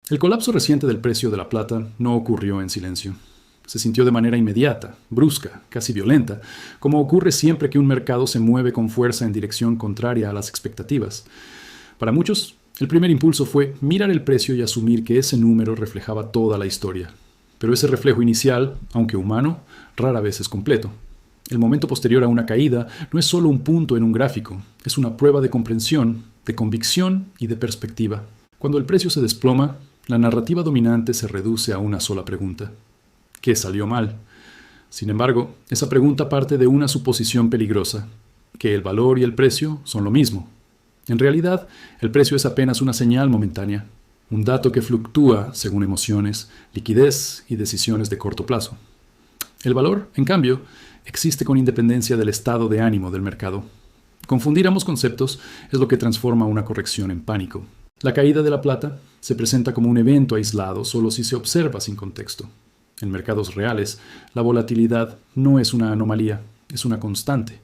El colapso reciente del precio de la plata no ocurrió en silencio. Se sintió de manera inmediata, brusca, casi violenta, como ocurre siempre que un mercado se mueve con fuerza en dirección contraria a las expectativas. Para muchos, el primer impulso fue mirar el precio y asumir que ese número reflejaba toda la historia. Pero ese reflejo inicial, aunque humano, rara vez es completo. El momento posterior a una caída no es solo un punto en un gráfico, es una prueba de comprensión, de convicción y de perspectiva. Cuando el precio se desploma, la narrativa dominante se reduce a una sola pregunta: ¿qué salió mal? Sin embargo, esa pregunta parte de una suposición peligrosa, que el valor y el precio son lo mismo. En realidad, el precio es apenas una señal momentánea, un dato que fluctúa según emociones, liquidez y decisiones de corto plazo. El valor, en cambio, existe con independencia del estado de ánimo del mercado. Confundir ambos conceptos es lo que transforma una corrección en pánico. La caída de la plata se presenta como un evento aislado solo si se observa sin contexto. En mercados reales, la volatilidad no es una anomalía, es una constante.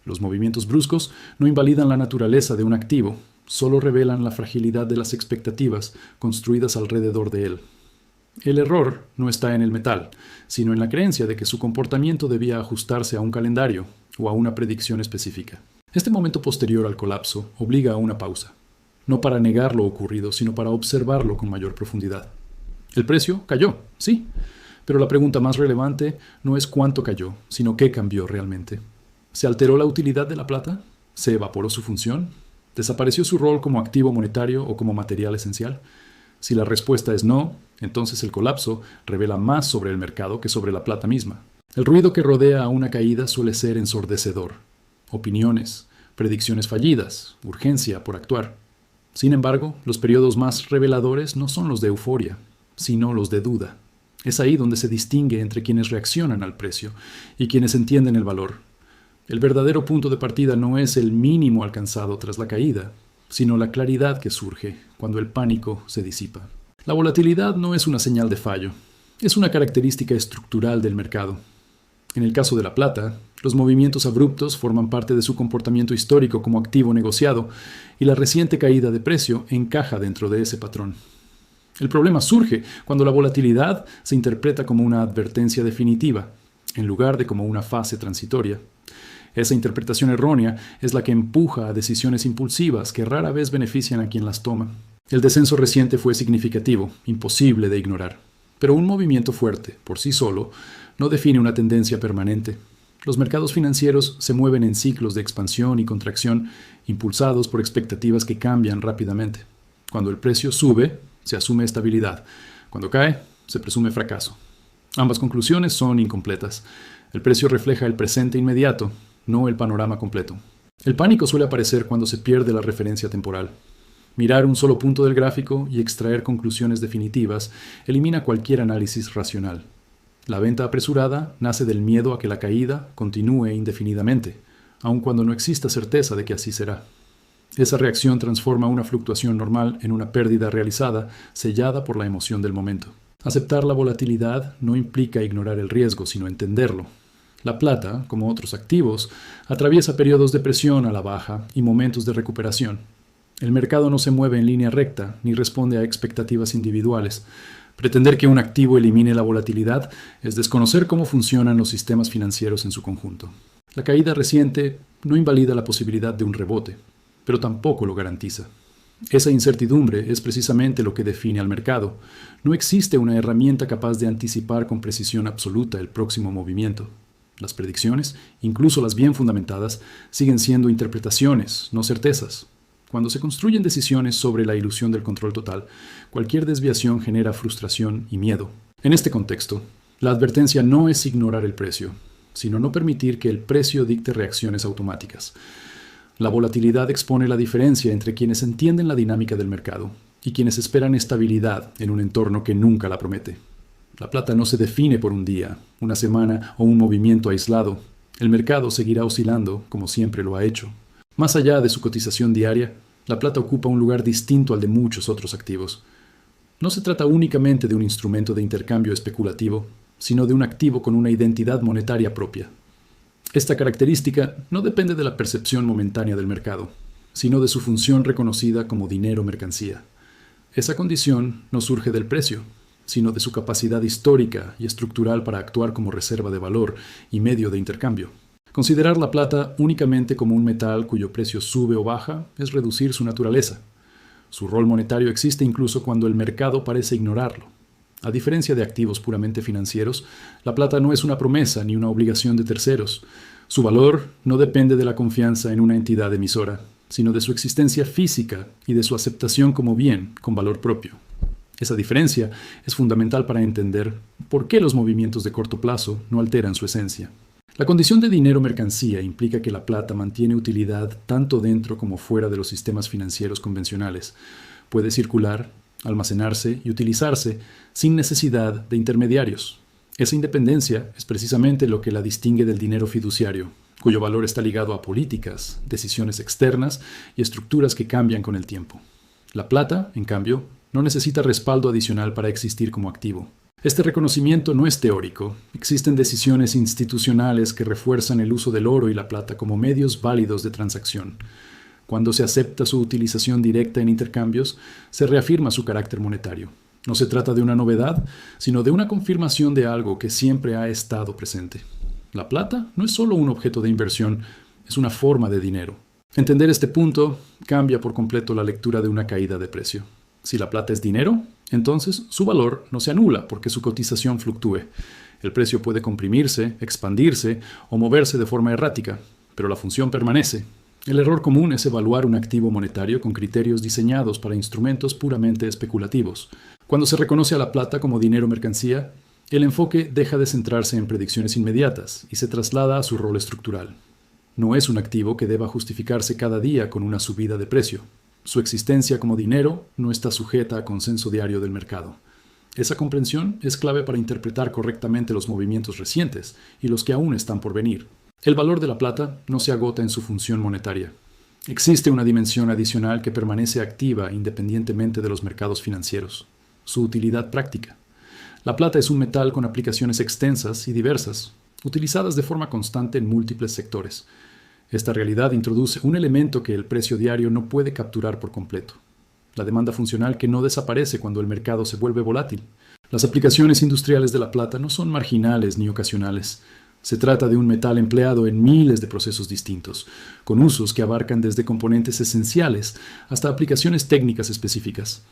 Los movimientos bruscos no invalidan la naturaleza de un activo, solo revelan la fragilidad de las expectativas construidas alrededor de él. El error no está en el metal, sino en la creencia de que su comportamiento debía ajustarse a un calendario o a una predicción específica. Este momento posterior al colapso obliga a una pausa, no para negar lo ocurrido, sino para observarlo con mayor profundidad. El precio cayó, sí, pero la pregunta más relevante no es cuánto cayó, sino qué cambió realmente. ¿Se alteró la utilidad de la plata? ¿Se evaporó su función? ¿Desapareció su rol como activo monetario o como material esencial? Si la respuesta es no, entonces el colapso revela más sobre el mercado que sobre la plata misma. El ruido que rodea a una caída suele ser ensordecedor. Opiniones, predicciones fallidas, urgencia por actuar. Sin embargo, los periodos más reveladores no son los de euforia, sino los de duda. Es ahí donde se distingue entre quienes reaccionan al precio y quienes entienden el valor. El verdadero punto de partida no es el mínimo alcanzado tras la caída, sino la claridad que surge cuando el pánico se disipa. La volatilidad no es una señal de fallo, es una característica estructural del mercado. En el caso de la plata, los movimientos abruptos forman parte de su comportamiento histórico como activo negociado, y la reciente caída de precio encaja dentro de ese patrón. El problema surge cuando la volatilidad se interpreta como una advertencia definitiva, en lugar de como una fase transitoria. Esa interpretación errónea es la que empuja a decisiones impulsivas que rara vez benefician a quien las toma. El descenso reciente fue significativo, imposible de ignorar. Pero un movimiento fuerte, por sí solo, no define una tendencia permanente. Los mercados financieros se mueven en ciclos de expansión y contracción, impulsados por expectativas que cambian rápidamente. Cuando el precio sube, se asume estabilidad. Cuando cae, se presume fracaso. Ambas conclusiones son incompletas. El precio refleja el presente inmediato, no el panorama completo. El pánico suele aparecer cuando se pierde la referencia temporal. Mirar un solo punto del gráfico y extraer conclusiones definitivas elimina cualquier análisis racional. La venta apresurada nace del miedo a que la caída continúe indefinidamente, aun cuando no exista certeza de que así será. Esa reacción transforma una fluctuación normal en una pérdida realizada, sellada por la emoción del momento. Aceptar la volatilidad no implica ignorar el riesgo, sino entenderlo. La plata, como otros activos, atraviesa periodos de presión a la baja y momentos de recuperación. El mercado no se mueve en línea recta ni responde a expectativas individuales. Pretender que un activo elimine la volatilidad es desconocer cómo funcionan los sistemas financieros en su conjunto. La caída reciente no invalida la posibilidad de un rebote, pero tampoco lo garantiza. Esa incertidumbre es precisamente lo que define al mercado. No existe una herramienta capaz de anticipar con precisión absoluta el próximo movimiento. Las predicciones, incluso las bien fundamentadas, siguen siendo interpretaciones, no certezas. Cuando se construyen decisiones sobre la ilusión del control total, cualquier desviación genera frustración y miedo. En este contexto, la advertencia no es ignorar el precio, sino no permitir que el precio dicte reacciones automáticas. La volatilidad expone la diferencia entre quienes entienden la dinámica del mercado y quienes esperan estabilidad en un entorno que nunca la promete. La plata no se define por un día, una semana o un movimiento aislado. El mercado seguirá oscilando como siempre lo ha hecho. Más allá de su cotización diaria, la plata ocupa un lugar distinto al de muchos otros activos. No se trata únicamente de un instrumento de intercambio especulativo, sino de un activo con una identidad monetaria propia. Esta característica no depende de la percepción momentánea del mercado, sino de su función reconocida como dinero-mercancía. Esa condición no surge del precio, sino de su capacidad histórica y estructural para actuar como reserva de valor y medio de intercambio. Considerar la plata únicamente como un metal cuyo precio sube o baja es reducir su naturaleza. Su rol monetario existe incluso cuando el mercado parece ignorarlo. A diferencia de activos puramente financieros, la plata no es una promesa ni una obligación de terceros. Su valor no depende de la confianza en una entidad emisora, sino de su existencia física y de su aceptación como bien con valor propio. Esa diferencia es fundamental para entender por qué los movimientos de corto plazo no alteran su esencia. La condición de dinero mercancía implica que la plata mantiene utilidad tanto dentro como fuera de los sistemas financieros convencionales. Puede circular, almacenarse y utilizarse sin necesidad de intermediarios. Esa independencia es precisamente lo que la distingue del dinero fiduciario, cuyo valor está ligado a políticas, decisiones externas y estructuras que cambian con el tiempo. La plata, en cambio, no necesita respaldo adicional para existir como activo. Este reconocimiento no es teórico. Existen decisiones institucionales que refuerzan el uso del oro y la plata como medios válidos de transacción. Cuando se acepta su utilización directa en intercambios, se reafirma su carácter monetario. No se trata de una novedad, sino de una confirmación de algo que siempre ha estado presente. La plata no es solo un objeto de inversión, es una forma de dinero. Entender este punto cambia por completo la lectura de una caída de precio. Si la plata es dinero, entonces su valor no se anula porque su cotización fluctúe. El precio puede comprimirse, expandirse o moverse de forma errática, pero la función permanece. El error común es evaluar un activo monetario con criterios diseñados para instrumentos puramente especulativos. Cuando se reconoce a la plata como dinero mercancía, el enfoque deja de centrarse en predicciones inmediatas y se traslada a su rol estructural. No es un activo que deba justificarse cada día con una subida de precio. Su existencia como dinero no está sujeta a consenso diario del mercado. Esa comprensión es clave para interpretar correctamente los movimientos recientes y los que aún están por venir. El valor de la plata no se agota en su función monetaria. Existe una dimensión adicional que permanece activa independientemente de los mercados financieros: su utilidad práctica. La plata es un metal con aplicaciones extensas y diversas, utilizadas de forma constante en múltiples sectores. Esta realidad introduce un elemento que el precio diario no puede capturar por completo: la demanda funcional que no desaparece cuando el mercado se vuelve volátil. Las aplicaciones industriales de la plata no son marginales ni ocasionales. Se trata de un metal empleado en miles de procesos distintos, con usos que abarcan desde componentes esenciales hasta aplicaciones técnicas específicas.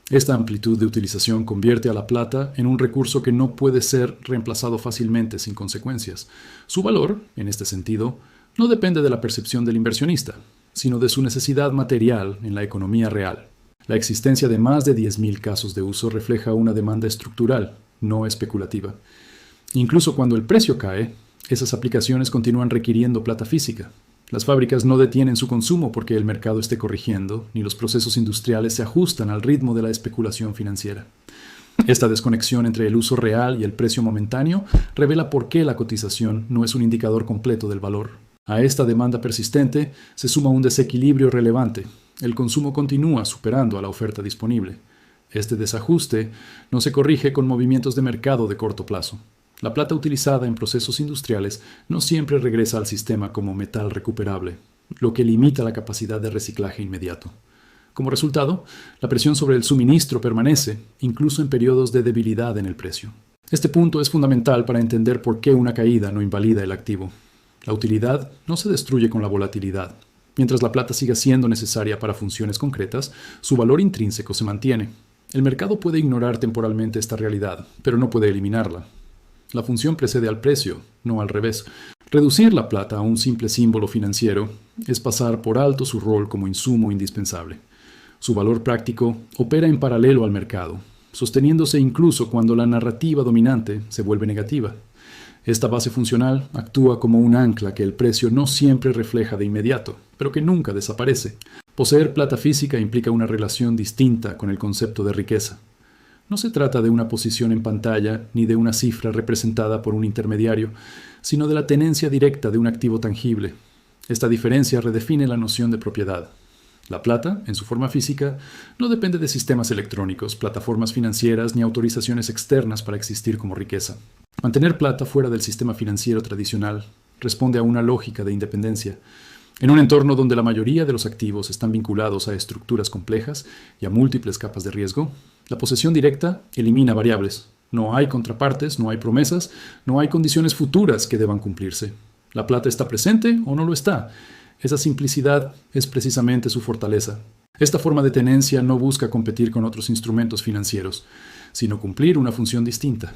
Esta amplitud de utilización convierte a la plata en un recurso que no puede ser reemplazado fácilmente sin consecuencias. Su valor, en este sentido, no depende de la percepción del inversionista, sino de su necesidad material en la economía real. La existencia de más de 10.000 casos de uso refleja una demanda estructural, no especulativa. Incluso cuando el precio cae, esas aplicaciones continúan requiriendo plata física. Las fábricas no detienen su consumo porque el mercado esté corrigiendo, ni los procesos industriales se ajustan al ritmo de la especulación financiera. Esta desconexión entre el uso real y el precio momentáneo revela por qué la cotización no es un indicador completo del valor. A esta demanda persistente se suma un desequilibrio relevante. El consumo continúa superando a la oferta disponible. Este desajuste no se corrige con movimientos de mercado de corto plazo. La plata utilizada en procesos industriales no siempre regresa al sistema como metal recuperable, lo que limita la capacidad de reciclaje inmediato. Como resultado, la presión sobre el suministro permanece, incluso en periodos de debilidad en el precio. Este punto es fundamental para entender por qué una caída no invalida el activo. La utilidad no se destruye con la volatilidad. Mientras la plata siga siendo necesaria para funciones concretas, su valor intrínseco se mantiene. El mercado puede ignorar temporalmente esta realidad, pero no puede eliminarla. La función precede al precio, no al revés. Reducir la plata a un simple símbolo financiero es pasar por alto su rol como insumo indispensable. Su valor práctico opera en paralelo al mercado, sosteniéndose incluso cuando la narrativa dominante se vuelve negativa. Esta base funcional actúa como un ancla que el precio no siempre refleja de inmediato, pero que nunca desaparece. Poseer plata física implica una relación distinta con el concepto de riqueza. No se trata de una posición en pantalla ni de una cifra representada por un intermediario, sino de la tenencia directa de un activo tangible. Esta diferencia redefine la noción de propiedad. La plata, en su forma física, no depende de sistemas electrónicos, plataformas financieras ni autorizaciones externas para existir como riqueza. Mantener plata fuera del sistema financiero tradicional responde a una lógica de independencia. En un entorno donde la mayoría de los activos están vinculados a estructuras complejas y a múltiples capas de riesgo, la posesión directa elimina variables. No hay contrapartes, no hay promesas, no hay condiciones futuras que deban cumplirse. La plata está presente o no lo está. Esa simplicidad es precisamente su fortaleza. Esta forma de tenencia no busca competir con otros instrumentos financieros, sino cumplir una función distinta.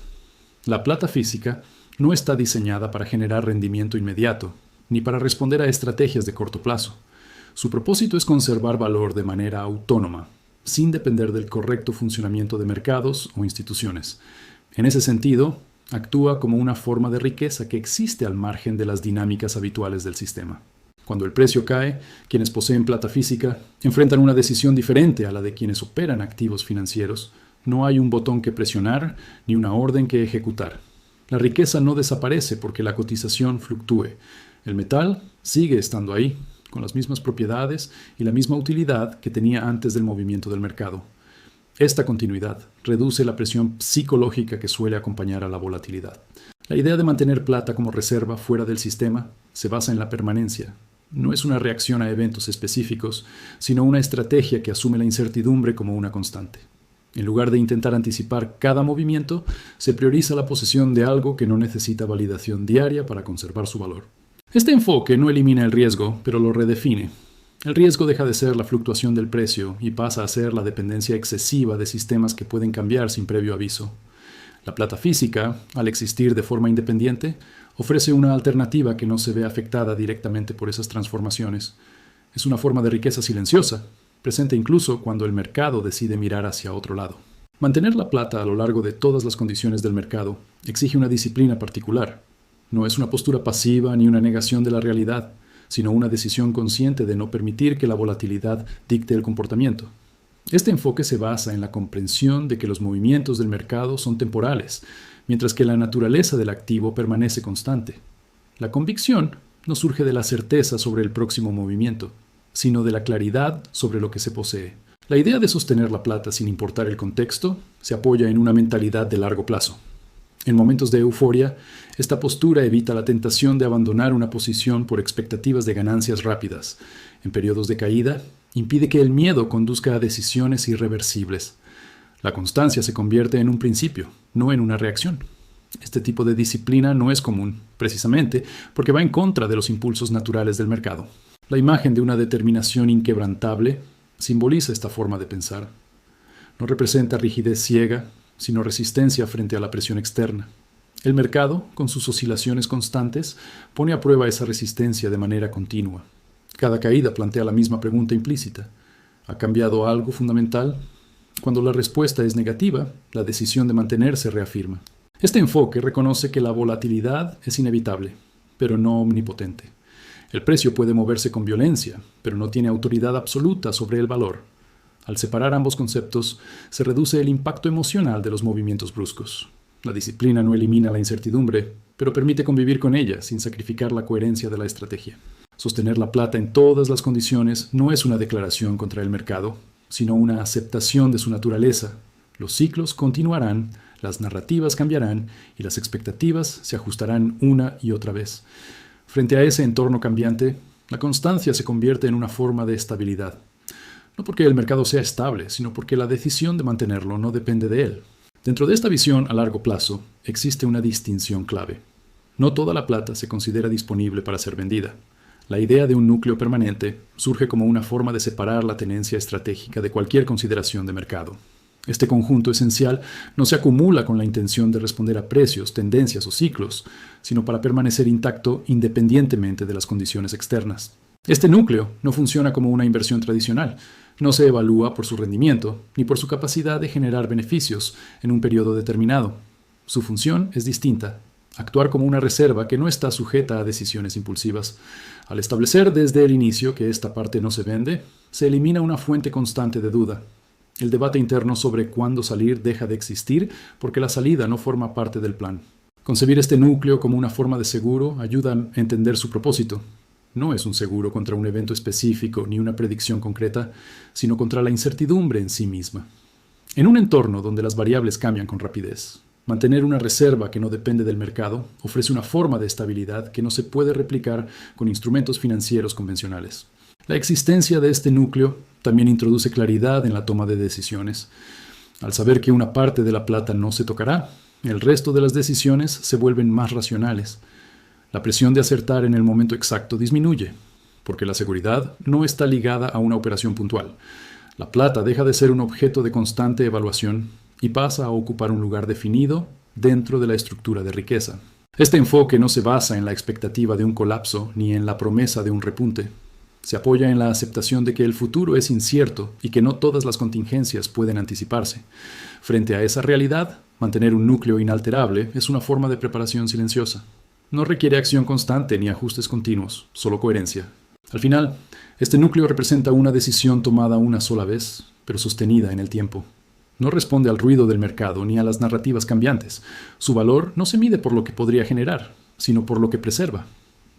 La plata física no está diseñada para generar rendimiento inmediato, ni para responder a estrategias de corto plazo. Su propósito es conservar valor de manera autónoma, sin depender del correcto funcionamiento de mercados o instituciones. En ese sentido, actúa como una forma de riqueza que existe al margen de las dinámicas habituales del sistema. Cuando el precio cae, quienes poseen plata física enfrentan una decisión diferente a la de quienes operan activos financieros. No hay un botón que presionar ni una orden que ejecutar. La riqueza no desaparece porque la cotización fluctúe. El metal sigue estando ahí, con las mismas propiedades y la misma utilidad que tenía antes del movimiento del mercado. Esta continuidad reduce la presión psicológica que suele acompañar a la volatilidad. La idea de mantener plata como reserva fuera del sistema se basa en la permanencia. No es una reacción a eventos específicos, sino una estrategia que asume la incertidumbre como una constante. En lugar de intentar anticipar cada movimiento, se prioriza la posesión de algo que no necesita validación diaria para conservar su valor. Este enfoque no elimina el riesgo, pero lo redefine. El riesgo deja de ser la fluctuación del precio y pasa a ser la dependencia excesiva de sistemas que pueden cambiar sin previo aviso. La plata física, al existir de forma independiente, ofrece una alternativa que no se ve afectada directamente por esas transformaciones. Es una forma de riqueza silenciosa, presente incluso cuando el mercado decide mirar hacia otro lado. Mantener la plata a lo largo de todas las condiciones del mercado exige una disciplina particular. No es una postura pasiva ni una negación de la realidad, sino una decisión consciente de no permitir que la volatilidad dicte el comportamiento. Este enfoque se basa en la comprensión de que los movimientos del mercado son temporales, mientras que la naturaleza del activo permanece constante. La convicción no surge de la certeza sobre el próximo movimiento, sino de la claridad sobre lo que se posee. La idea de sostener la plata sin importar el contexto se apoya en una mentalidad de largo plazo. En momentos de euforia, esta postura evita la tentación de abandonar una posición por expectativas de ganancias rápidas. En periodos de caída, impide que el miedo conduzca a decisiones irreversibles. La constancia se convierte en un principio, no en una reacción. Este tipo de disciplina no es común, precisamente porque va en contra de los impulsos naturales del mercado. La imagen de una determinación inquebrantable simboliza esta forma de pensar. No representa rigidez ciega, sino resistencia frente a la presión externa. El mercado, con sus oscilaciones constantes, pone a prueba esa resistencia de manera continua. Cada caída plantea la misma pregunta implícita. ¿Ha cambiado algo fundamental? Cuando la respuesta es negativa, la decisión de mantenerse reafirma. Este enfoque reconoce que la volatilidad es inevitable, pero no omnipotente. El precio puede moverse con violencia, pero no tiene autoridad absoluta sobre el valor. Al separar ambos conceptos, se reduce el impacto emocional de los movimientos bruscos. La disciplina no elimina la incertidumbre, pero permite convivir con ella sin sacrificar la coherencia de la estrategia. Sostener la plata en todas las condiciones no es una declaración contra el mercado, sino una aceptación de su naturaleza. Los ciclos continuarán, las narrativas cambiarán y las expectativas se ajustarán una y otra vez. Frente a ese entorno cambiante, la constancia se convierte en una forma de estabilidad. No porque el mercado sea estable, sino porque la decisión de mantenerlo no depende de él. Dentro de esta visión a largo plazo, existe una distinción clave. No toda la plata se considera disponible para ser vendida. La idea de un núcleo permanente surge como una forma de separar la tenencia estratégica de cualquier consideración de mercado. Este conjunto esencial no se acumula con la intención de responder a precios, tendencias o ciclos, sino para permanecer intacto independientemente de las condiciones externas. Este núcleo no funciona como una inversión tradicional. No se evalúa por su rendimiento ni por su capacidad de generar beneficios en un periodo determinado. Su función es distinta: actuar como una reserva que no está sujeta a decisiones impulsivas. Al establecer desde el inicio que esta parte no se vende, se elimina una fuente constante de duda. El debate interno sobre cuándo salir deja de existir porque la salida no forma parte del plan. Concebir este núcleo como una forma de seguro ayuda a entender su propósito. No es un seguro contra un evento específico ni una predicción concreta, sino contra la incertidumbre en sí misma. En un entorno donde las variables cambian con rapidez, Mantener una reserva que no depende del mercado ofrece una forma de estabilidad que no se puede replicar con instrumentos financieros convencionales. La existencia de este núcleo también introduce claridad en la toma de decisiones. Al saber que una parte de la plata no se tocará, el resto de las decisiones se vuelven más racionales. La presión de acertar en el momento exacto disminuye, porque la seguridad no está ligada a una operación puntual. La plata deja de ser un objeto de constante evaluación y pasa a ocupar un lugar definido dentro de la estructura de riqueza. Este enfoque no se basa en la expectativa de un colapso ni en la promesa de un repunte. Se apoya en la aceptación de que el futuro es incierto y que no todas las contingencias pueden anticiparse. Frente a esa realidad, mantener un núcleo inalterable es una forma de preparación silenciosa. No requiere acción constante ni ajustes continuos, solo coherencia. Al final, este núcleo representa una decisión tomada una sola vez, pero sostenida en el tiempo. No responde al ruido del mercado ni a las narrativas cambiantes. Su valor no se mide por lo que podría generar, sino por lo que preserva.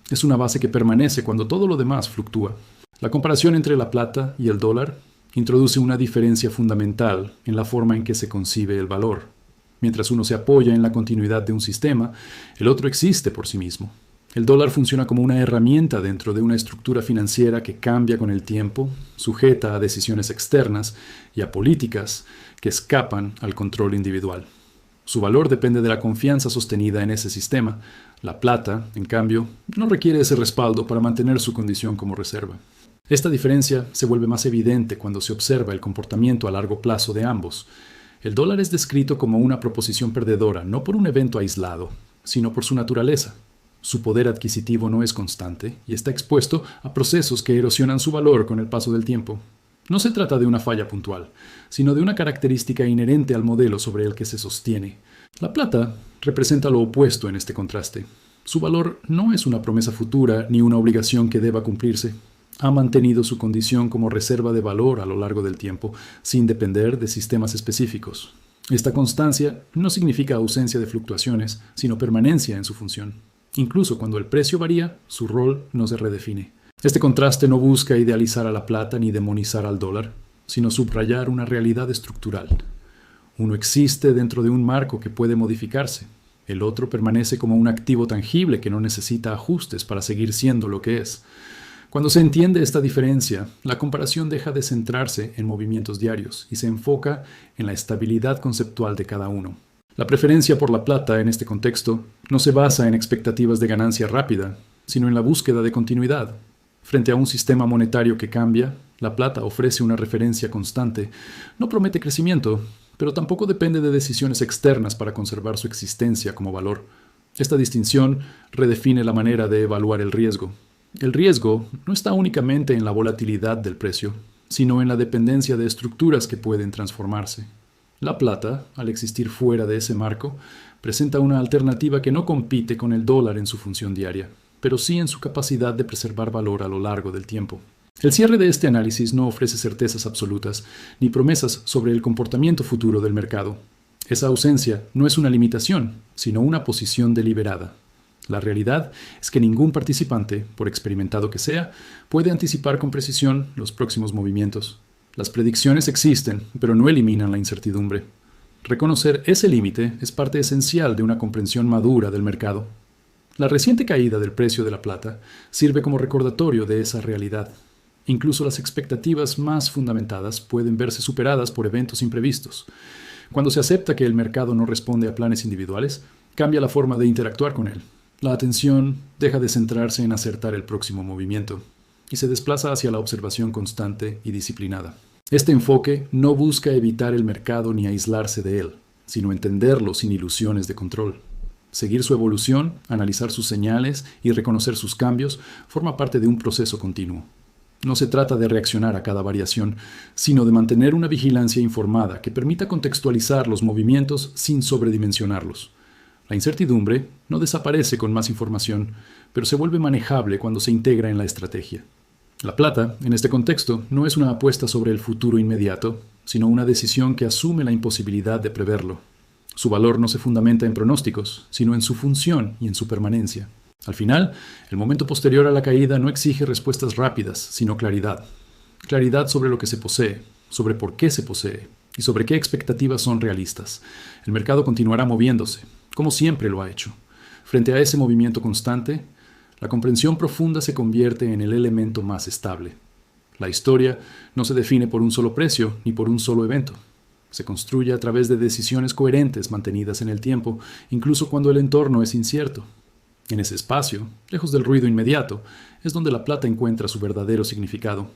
Es una base que permanece cuando todo lo demás fluctúa. La comparación entre la plata y el dólar introduce una diferencia fundamental en la forma en que se concibe el valor. Mientras uno se apoya en la continuidad de un sistema, el otro existe por sí mismo. El dólar funciona como una herramienta dentro de una estructura financiera que cambia con el tiempo, sujeta a decisiones externas y a políticas que escapan al control individual. Su valor depende de la confianza sostenida en ese sistema. La plata, en cambio, no requiere ese respaldo para mantener su condición como reserva. Esta diferencia se vuelve más evidente cuando se observa el comportamiento a largo plazo de ambos. El dólar es descrito como una proposición perdedora, no por un evento aislado, sino por su naturaleza. Su poder adquisitivo no es constante y está expuesto a procesos que erosionan su valor con el paso del tiempo. No se trata de una falla puntual, sino de una característica inherente al modelo sobre el que se sostiene. La plata representa lo opuesto en este contraste. Su valor no es una promesa futura ni una obligación que deba cumplirse. Ha mantenido su condición como reserva de valor a lo largo del tiempo, sin depender de sistemas específicos. Esta constancia no significa ausencia de fluctuaciones, sino permanencia en su función. Incluso cuando el precio varía, su rol no se redefine. Este contraste no busca idealizar a la plata ni demonizar al dólar, sino subrayar una realidad estructural. Uno existe dentro de un marco que puede modificarse. El otro permanece como un activo tangible que no necesita ajustes para seguir siendo lo que es. Cuando se entiende esta diferencia, la comparación deja de centrarse en movimientos diarios y se enfoca en la estabilidad conceptual de cada uno. La preferencia por la plata en este contexto no se basa en expectativas de ganancia rápida, sino en la búsqueda de continuidad. Frente a un sistema monetario que cambia, la plata ofrece una referencia constante. No promete crecimiento, pero tampoco depende de decisiones externas para conservar su existencia como valor. Esta distinción redefine la manera de evaluar el riesgo. El riesgo no está únicamente en la volatilidad del precio, sino en la dependencia de estructuras que pueden transformarse. La plata, al existir fuera de ese marco, presenta una alternativa que no compite con el dólar en su función diaria, pero sí en su capacidad de preservar valor a lo largo del tiempo. El cierre de este análisis no ofrece certezas absolutas ni promesas sobre el comportamiento futuro del mercado. Esa ausencia no es una limitación, sino una posición deliberada. La realidad es que ningún participante, por experimentado que sea, puede anticipar con precisión los próximos movimientos. Las predicciones existen, pero no eliminan la incertidumbre. Reconocer ese límite es parte esencial de una comprensión madura del mercado. La reciente caída del precio de la plata sirve como recordatorio de esa realidad. Incluso las expectativas más fundamentadas pueden verse superadas por eventos imprevistos. Cuando se acepta que el mercado no responde a planes individuales, cambia la forma de interactuar con él. La atención deja de centrarse en acertar el próximo movimiento y se desplaza hacia la observación constante y disciplinada. Este enfoque no busca evitar el mercado ni aislarse de él, sino entenderlo sin ilusiones de control. Seguir su evolución, analizar sus señales y reconocer sus cambios forma parte de un proceso continuo. No se trata de reaccionar a cada variación, sino de mantener una vigilancia informada que permita contextualizar los movimientos sin sobredimensionarlos. La incertidumbre no desaparece con más información, pero se vuelve manejable cuando se integra en la estrategia. La plata, en este contexto, no es una apuesta sobre el futuro inmediato, sino una decisión que asume la imposibilidad de preverlo. Su valor no se fundamenta en pronósticos, sino en su función y en su permanencia. Al final, el momento posterior a la caída no exige respuestas rápidas, sino claridad. Claridad sobre lo que se posee, sobre por qué se posee y sobre qué expectativas son realistas. El mercado continuará moviéndose, como siempre lo ha hecho. Frente a ese movimiento constante, la comprensión profunda se convierte en el elemento más estable. La historia no se define por un solo precio ni por un solo evento. Se construye a través de decisiones coherentes mantenidas en el tiempo, incluso cuando el entorno es incierto. En ese espacio, lejos del ruido inmediato, es donde la plata encuentra su verdadero significado.